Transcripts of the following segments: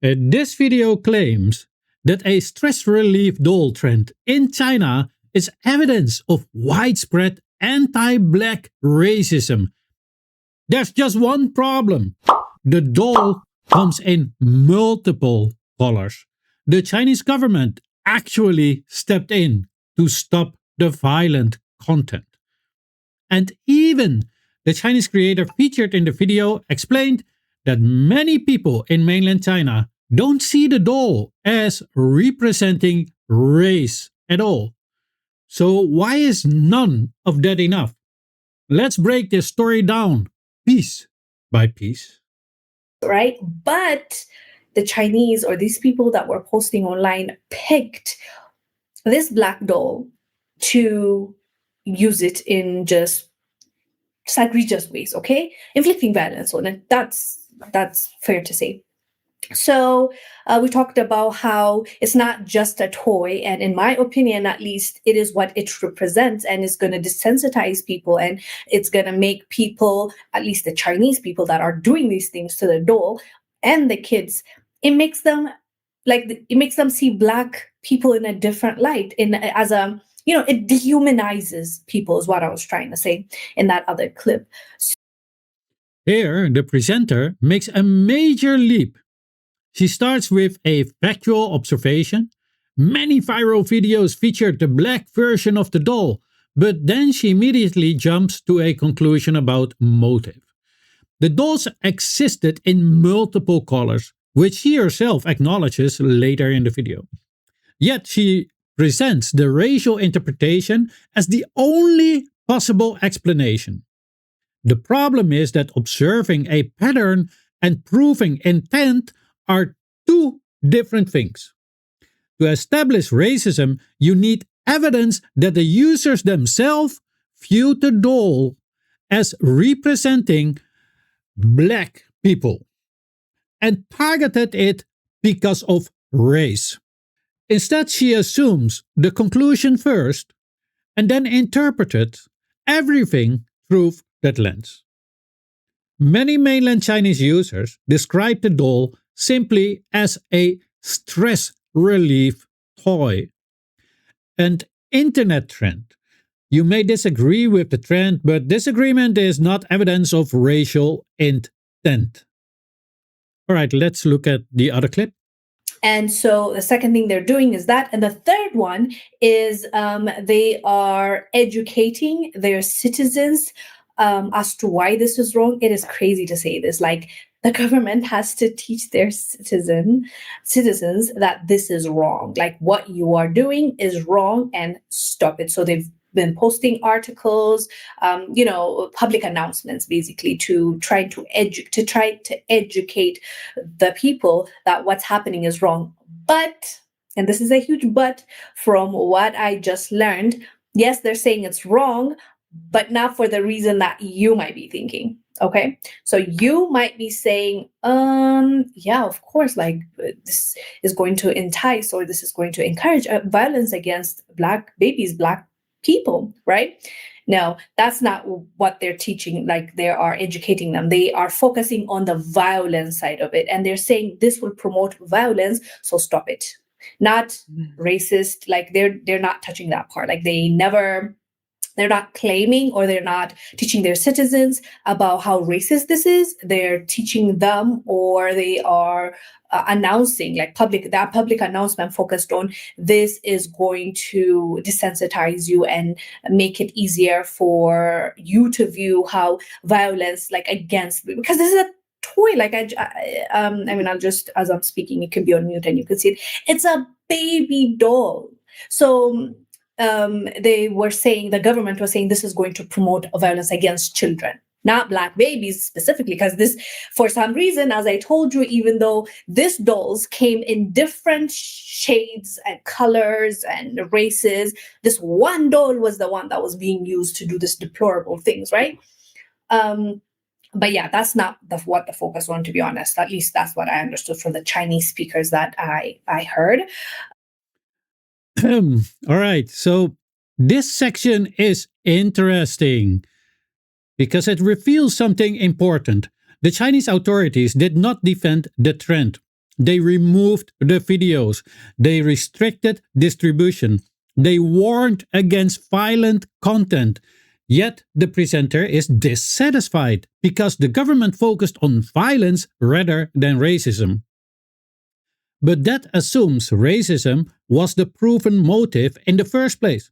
This video claims that a stress relief doll trend in China is evidence of widespread anti-black racism. There's just one problem. The doll comes in multiple colors. The Chinese government actually stepped in to stop the violent content. And even the Chinese creator featured in the video explained that many people in mainland China don't see the doll as representing race at all. So why is none of that enough? Let's break this story down piece by piece. Right? But the Chinese or these people that were posting online picked this black doll to use it in just egregious ways, okay? Inflicting violence on it. That's fair to say. So we talked about how it's not just a toy, and in my opinion, at least, it is what it represents, and it's going to desensitize people, and it's going to make people, at least the Chinese people that are doing these things to the doll and the kids, it makes them see black people in a different light, it dehumanizes people, is what I was trying to say in that other clip. Here, the presenter makes a major leap. She starts with a factual observation. Many viral videos featured the black version of the doll, but then she immediately jumps to a conclusion about motive. The dolls existed in multiple colors, which she herself acknowledges later in the video. Yet she presents the racial interpretation as the only possible explanation. The problem is that observing a pattern and proving intent are two different things. To establish racism, you need evidence that the users themselves viewed the doll as representing black people and targeted it because of race. Instead, she assumes the conclusion first and then interpreted everything through that lens. Many mainland Chinese users describe the doll simply as a stress relief toy. An internet trend. You may disagree with the trend, but disagreement is not evidence of racial intent. All right, let's look at the other clip. And so the second thing they're doing is that. And the third one is they are educating their citizens as to why this is wrong. It is crazy to say this. Like, the government has to teach their citizens that this is wrong. Like, what you are doing is wrong and stop it. So they've been posting articles, public announcements, basically, to try to educate the people that what's happening is wrong. But, and this is a huge but, from what I just learned, yes, they're saying it's wrong, but not for the reason that you might be thinking. Okay, so you might be saying, yeah, of course, like, this is going to entice, or this is going to encourage violence against black babies, black people, right? No, that's not what they're teaching. Like, they are educating them. They are focusing on the violence side of it. And they're saying this will promote violence, so stop it. Not racist, like they're not touching that part. Like, they're not claiming, or they're not teaching their citizens about how racist this is. They're teaching them, or they are announcing, like, that public announcement focused on this is going to desensitize you and make it easier for you to view how violence, like, against, because this is a toy. Like, I'll just, as I'm speaking, it can be on mute and you can see it. It's a baby doll. So the government was saying this is going to promote violence against children, not black babies specifically, because this, for some reason, as I told you, even though these dolls came in different shades and colors and races, this one doll was the one that was being used to do this deplorable things, right? But yeah, that's not what the focus on, to be honest. At least that's what I understood from the Chinese speakers that I heard. All right, so this section is interesting because it reveals something important. The Chinese authorities did not defend the trend. They removed the videos. They restricted distribution. They warned against violent content. Yet the presenter is dissatisfied because the government focused on violence rather than racism. But that assumes racism was the proven motive in the first place.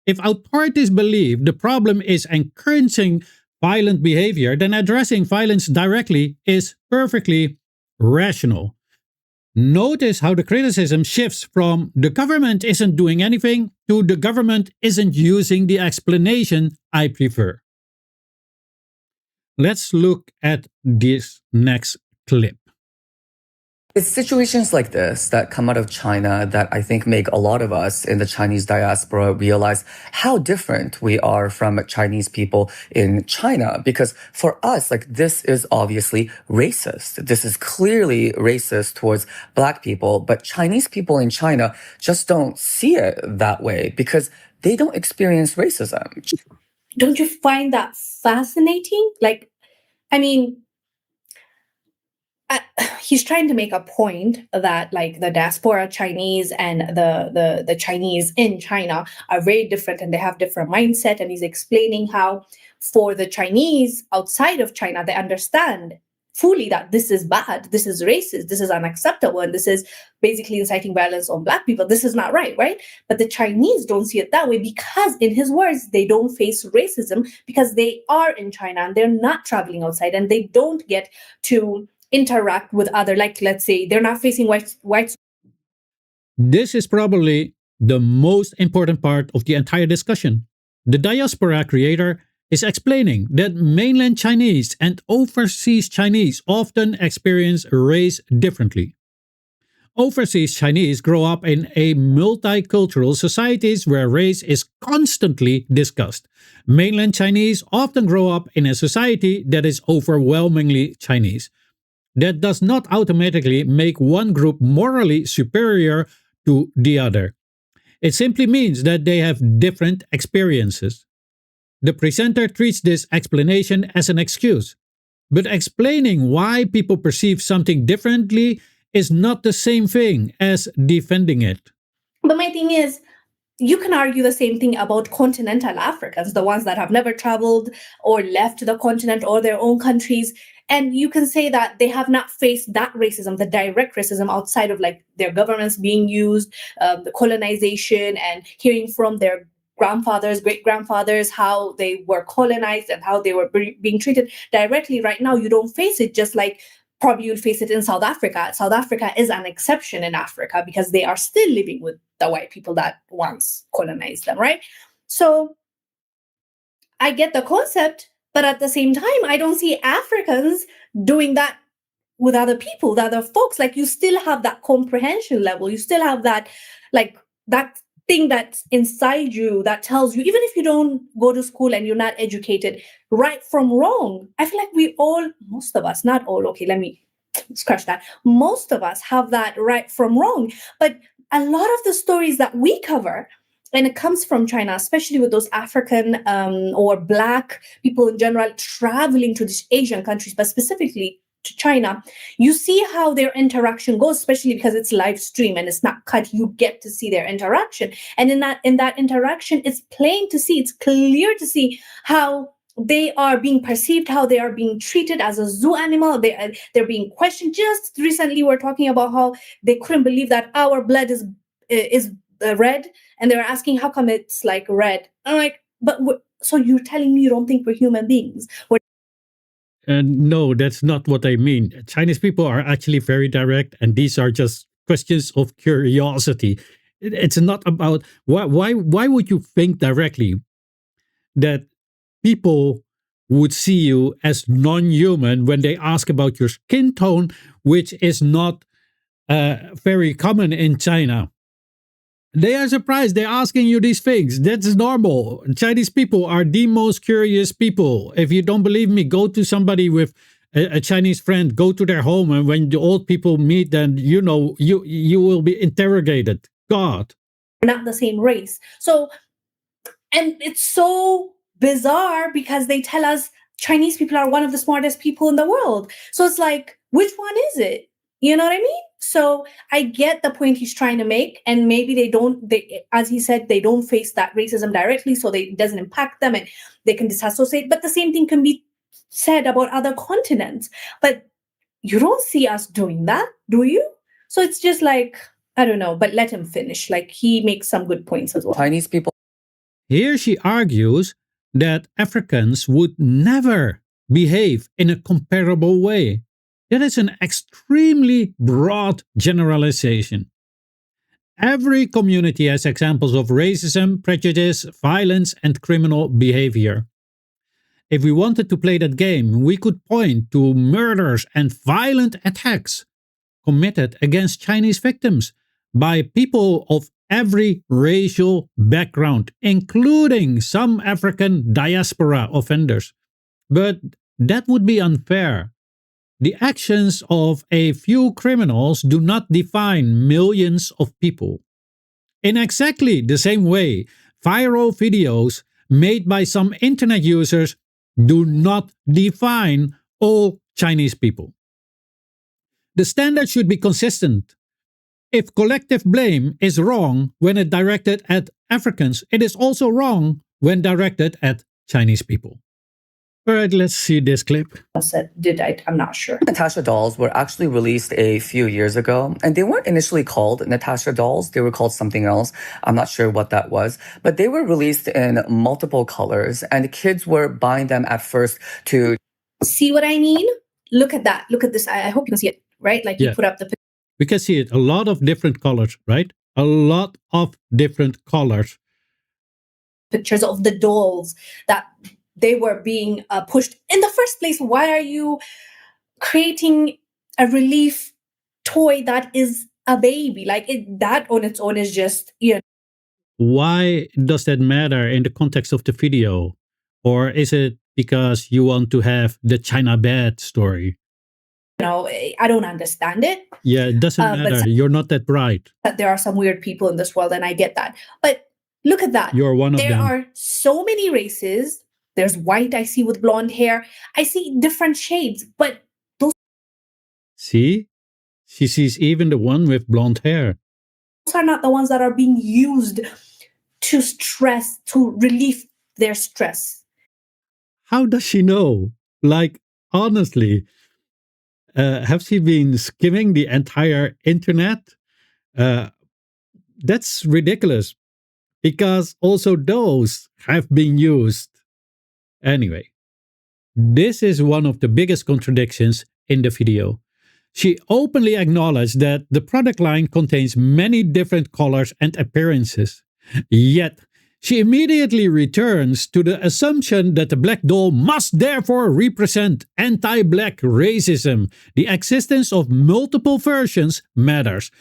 If authorities believe the problem is encouraging violent behavior, then addressing violence directly is perfectly rational. Notice how the criticism shifts from the government isn't doing anything to the government isn't using the explanation I prefer. Let's look at this next clip. It's situations like this that come out of China that I think make a lot of us in the Chinese diaspora realize how different we are from Chinese people in China. Because for us, like, this is obviously racist. This is clearly racist towards Black people, but Chinese people in China just don't see it that way because they don't experience racism. Don't you find that fascinating? Like, I mean, he's trying to make a point that like the diaspora Chinese and the Chinese in China are very different and they have different mindset. And he's explaining how for the Chinese outside of China, they understand fully that this is bad, this is racist, this is unacceptable, and this is basically inciting violence on Black people. This is not right, right? But the Chinese don't see it that way because, in his words, they don't face racism because they are in China and they're not traveling outside and they don't get to interact with other, like, let's say they're not facing white. This is probably the most important part of the entire discussion. The Diaspora creator is explaining that mainland Chinese and overseas Chinese often experience race differently. Overseas Chinese grow up in a multicultural societies where race is constantly discussed. Mainland Chinese often grow up in a society that is overwhelmingly Chinese. That does not automatically make one group morally superior to the other. It simply means that they have different experiences. The presenter treats this explanation as an excuse, but explaining why people perceive something differently is not the same thing as defending it. But my thing is, you can argue the same thing about continental Africans, the ones that have never traveled or left the continent or their own countries. And you can say that they have not faced that racism, the direct racism outside of like their governments being used, the colonization, and hearing from their grandfathers, great grandfathers, how they were colonized and how they were being treated directly. Right now, you don't face it, just like probably you'll face it in South Africa. South Africa is an exception in Africa because they are still living with the white people that once colonized them, right? So I get the concept, but at the same time, I don't see Africans doing that with other people, with other folks. Like, you still have that comprehension level. You still have that, like, that thing that's inside you that tells you, even if you don't go to school and you're not educated, right from wrong. I feel like we all, most of us, not all, okay, let me scratch that. Most of us have that right from wrong. But a lot of the stories that we cover, and it comes from China, especially with those African or Black people in general traveling to these Asian countries, but specifically to China, you see how their interaction goes, especially because it's live stream and it's not cut. You get to see their interaction. And in that interaction, it's plain to see, it's clear to see how they are being perceived, how they are being treated as a zoo animal. They're being questioned. Just recently, we're talking about how they couldn't believe that our blood is red, and they're asking how come it's like red. I'm like, but so you're telling me you don't think we're human beings? No, that's not what I mean. Chinese people are actually very direct, and these are just questions of curiosity. It's not about why would you think directly that people would see you as non-human when they ask about your skin tone, which is not very common in China. They are surprised. They're asking you these things. That's normal. Chinese people are the most curious people. If you don't believe me, go to somebody with a Chinese friend, go to their home, and when the old people meet, then you will be interrogated. God. We're not the same race. So, and it's so bizarre because they tell us Chinese people are one of the smartest people in the world. So it's like, which one is it? You know what I mean? So I get the point he's trying to make, and maybe as he said, they don't face that racism directly, so it doesn't impact them and they can disassociate. But the same thing can be said about other continents. But you don't see us doing that, do you? So it's just like, I don't know, but let him finish. Like, he makes some good points as well. Chinese people Here she argues that Africans would never behave in a comparable way. That is an extremely broad generalization. Every community has examples of racism, prejudice, violence, and criminal behavior. If we wanted to play that game, we could point to murders and violent attacks committed against Chinese victims by people of every racial background, including some African diaspora offenders. But that would be unfair. The actions of a few criminals do not define millions of people. In exactly the same way, viral videos made by some internet users do not define all Chinese people. The standard should be consistent. If collective blame is wrong when it directed at Africans, it is also wrong when directed at Chinese people. All right, let's see this clip. I'm not sure. Natasha dolls were actually released a few years ago, and they weren't initially called Natasha dolls. They were called something else. I'm not sure what that was, but they were released in multiple colors, and kids were buying them at first to see what I mean. Look at that. Look at this. I hope you can see it, right? Like, you put up the picture. We can see it. A lot of different colors, right? A lot of different colors. Pictures of the dolls that they were being pushed. In the first place, why are you creating a relief toy that is a baby? Like, that on its own is just, Why does that matter in the context of the video? Or is it because you want to have the China bad story? I don't understand it. Yeah, it doesn't matter. You're not that bright. There are some weird people in this world, and I get that. But look at that. You're one of them. There are so many races. There's white I see with blonde hair. I see different shades, but those... See? She sees even the one with blonde hair. Those are not the ones that are being used to relieve their stress. How does she know? Like, honestly, have she been skimming the entire internet? That's ridiculous, because also those have been used. Anyway, this is one of the biggest contradictions in the video. She openly acknowledged that the product line contains many different colors and appearances. Yet, she immediately returns to the assumption that the black doll must therefore represent anti-black racism. The existence of multiple versions matters,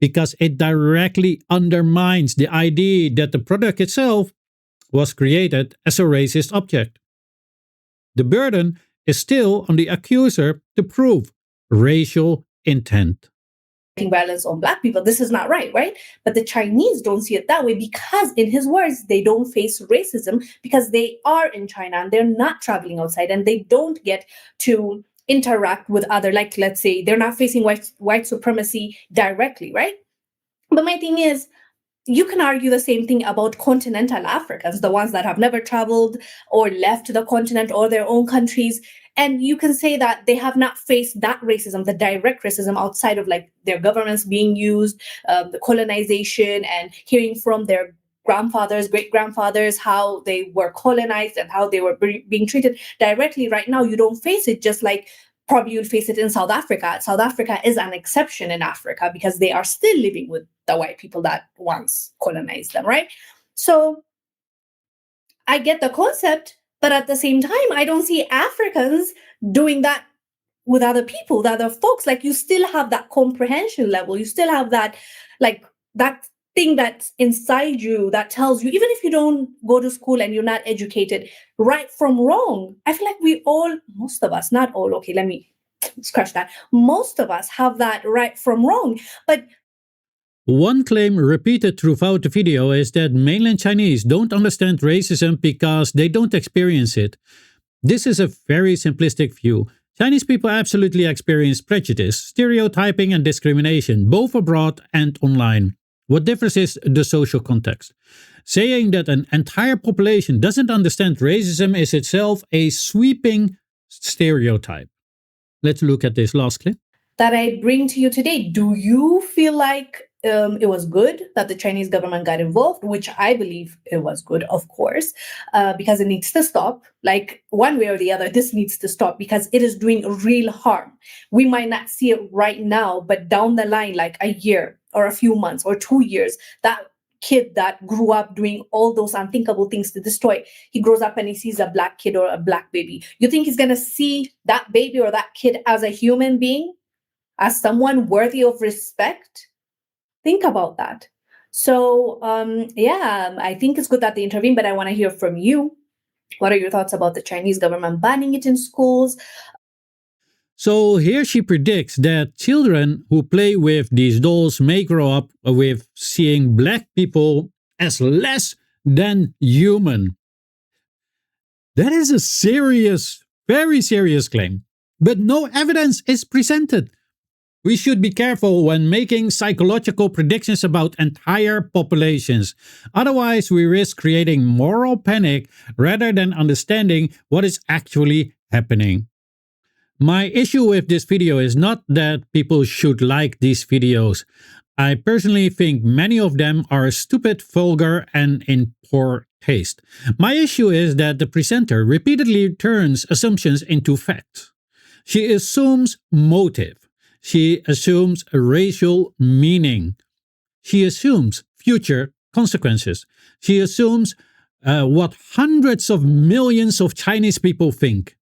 because it directly undermines the idea that the product itself was created as a racist object. The burden is still on the accuser to prove racial intent. Violence on Black people. This is not right? But the Chinese don't see it that way, because, in his words, they don't face racism because they are in China and they're not traveling outside and they don't get to interact with other, like, let's say, they're not facing white supremacy directly, right? But my thing is, you can argue the same thing about continental Africans, the ones that have never traveled or left the continent or their own countries. And you can say that they have not faced that racism, the direct racism, outside of, like, their governments being used, the colonization, and hearing from their grandfathers, great-grandfathers, how they were colonized and how they were being treated directly. Right now, you don't face it, just like probably you'll face it in South Africa. South Africa is an exception in Africa because they are still living with the white people that once colonized them, right? So I get the concept, but at the same time, I don't see Africans doing that with other people, with other folks. Like, you still have that comprehension level. You still have that, like, that thing that's inside you that tells you, even if you don't go to school and you're not educated, right from wrong. I feel like most of us, not all, okay, let me scratch that. Most of us have that right from wrong. But one claim repeated throughout the video is that mainland Chinese don't understand racism because they don't experience it. This is a very simplistic view. Chinese people absolutely experience prejudice, stereotyping, and discrimination, both abroad and online. What differs is the social context. Saying that an entire population doesn't understand racism is itself a sweeping stereotype. Let's look at this last clip. That I bring to you today. Do you feel like it was good that the Chinese government got involved, which I believe it was good, of course, because it needs to stop. Like one way or the other, this needs to stop because it is doing real harm. We might not see it right now, but down the line, like a year or a few months or 2 years, that kid that grew up doing all those unthinkable things to destroy, he grows up and he sees a black kid or a black baby. You think he's going to see that baby or that kid as a human being, as someone worthy of respect? Think about that. So, I think it's good that they intervene, but I want to hear from you. What are your thoughts about the Chinese government banning it in schools? So here she predicts that children who play with these dolls may grow up with seeing black people as less than human. That is a serious, very serious claim, but no evidence is presented. We should be careful when making psychological predictions about entire populations. Otherwise, we risk creating moral panic rather than understanding what is actually happening. My issue with this video is not that people should like these videos. I personally think many of them are stupid, vulgar, and in poor taste. My issue is that the presenter repeatedly turns assumptions into facts. She assumes motive. She assumes a racial meaning. She assumes future consequences. She assumes what hundreds of millions of Chinese people think.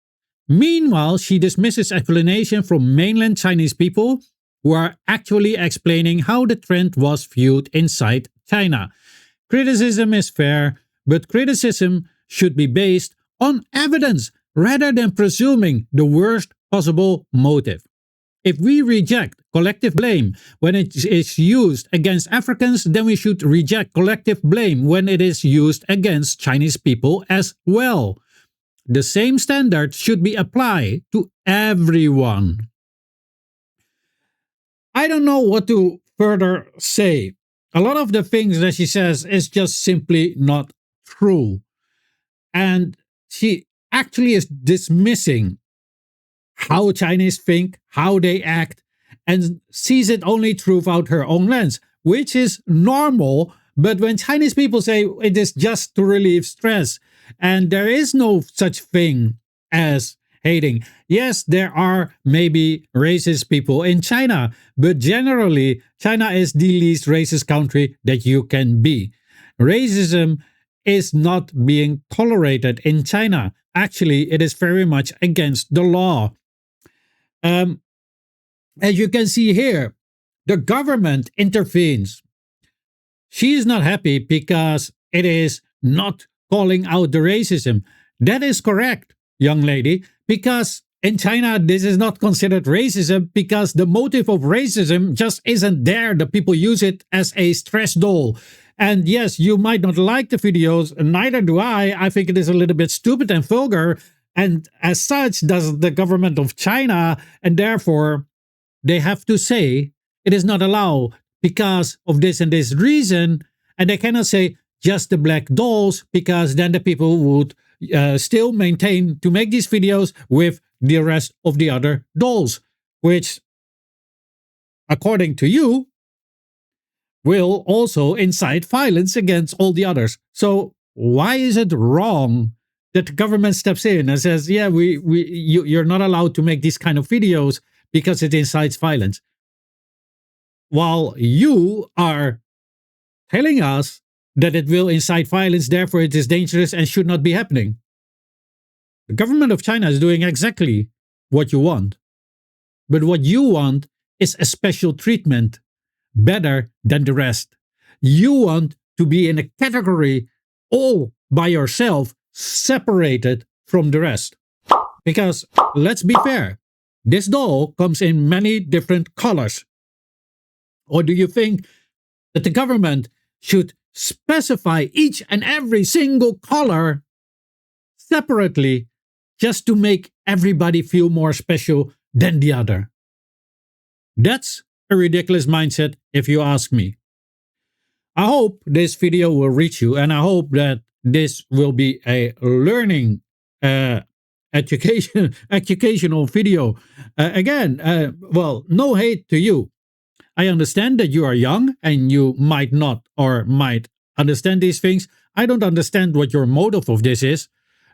Meanwhile, she dismisses explanation from mainland Chinese people who are actually explaining how the trend was viewed inside China. Criticism is fair, but criticism should be based on evidence rather than presuming the worst possible motive. If we reject collective blame when it is used against Africans, then we should reject collective blame when it is used against Chinese people as well. The same standard should be applied to everyone. I don't know what to further say. A lot of the things that she says is just simply not true. And she actually is dismissing how Chinese think, how they act, and sees it only throughout her own lens, which is normal. But when Chinese people say it is just to relieve stress, and there is no such thing as hating. Yes, there are maybe racist people in China, but generally, China is the least racist country that you can be. Racism is not being tolerated in China. Actually, it is very much against the law. As you can see here, the government intervenes. She is not happy because it is not calling out the racism. That is correct, young lady, because in China, this is not considered racism because the motive of racism just isn't there. The people use it as a stress doll. And yes, you might not like the videos, neither do I. I think it is a little bit stupid and vulgar. And as such, does the government of China, and therefore they have to say it is not allowed because of this and this reason. And they cannot say just the black dolls because then the people would still maintain to make these videos with the rest of the other dolls, which, according to you, will also incite violence against all the others. So why is it wrong that the government steps in and says, yeah, you're not allowed to make these kind of videos because it incites violence, while you are telling us that it will incite violence, therefore it is dangerous and should not be happening? The government of China is doing exactly what you want. But what you want is a special treatment, better than the rest. You want to be in a category all by yourself, separated from the rest. Because, let's be fair, this doll comes in many different colors. Or do you think that the government should specify each and every single color separately just to make everybody feel more special than the other. That's a ridiculous mindset if you ask me. I hope this video will reach you, and I hope that this will be a learning educational video. Well, no hate to you. I understand that you are young and you might not or might understand these things. I don't understand what your motive of this is.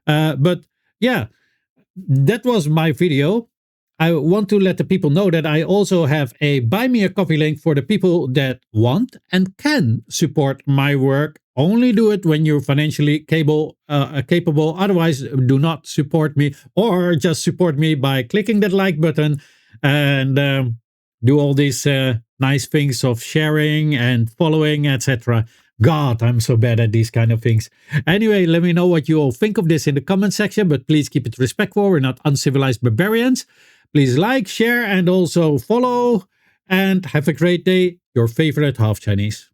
But yeah, that was my video. I want to let the people know that I also have a buy me a coffee link for the people that want and can support my work. Only do it when you're financially capable. Otherwise, do not support me, or just support me by clicking that like button and do all these nice things of sharing and following, etc. God, I'm so bad at these kind of things. Anyway, let me know what you all think of this in the comment section, but please keep it respectful. We're not uncivilized barbarians. Please like, share, and also follow. And have a great day. Your favorite half Chinese.